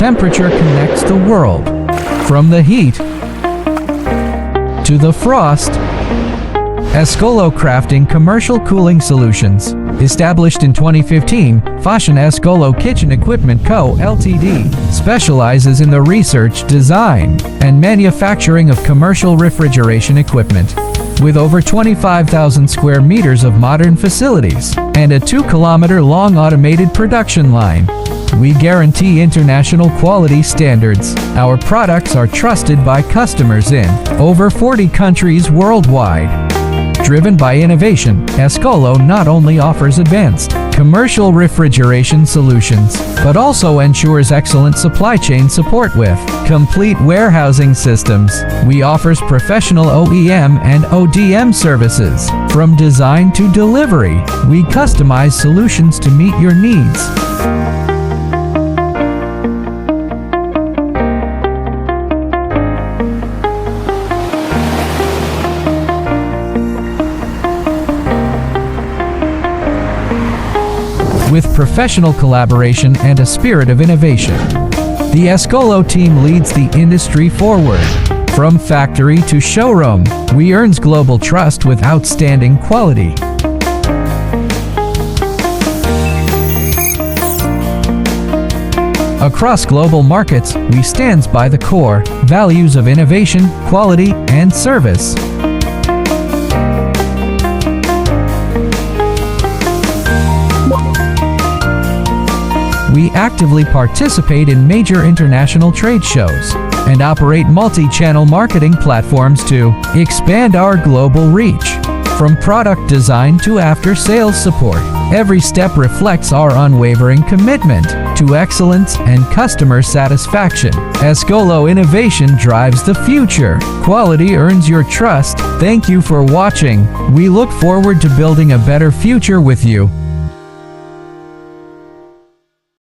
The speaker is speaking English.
temperature connects the world. From the heat to the frost, Escolo Crafting Commercial Cooling Solutions. Established in 2015, Fashion Escolo Kitchen Equipment Co., Ltd. specializes in the research, design, and manufacturing of commercial refrigeration equipment. With over 25,000 square meters of modern facilities and a 2-kilometer-long automated production line, we guarantee international quality standards. Our products are trusted by customers in over 40 countries worldwide. Driven by innovation, Escolo not only offers advanced commercial refrigeration solutions, but also ensures excellent supply chain support with complete warehousing systems. We offers professional OEM and ODM services. From design to delivery, we customize solutions to meet your needs. With professional collaboration and a spirit of innovation, the Escolo team leads the industry forward. From factory to showroom, we earn global trust with outstanding quality. Across global markets, we stand by the core values of innovation, quality, and service. We actively participate in major international trade shows and operate multi-channel marketing platforms to expand our global reach. From product design to after-sales support, every step reflects our unwavering commitment to excellence and customer satisfaction. Escolo innovation drives the future. Quality earns your trust. Thank you for watching. We look forward to building a better future with you.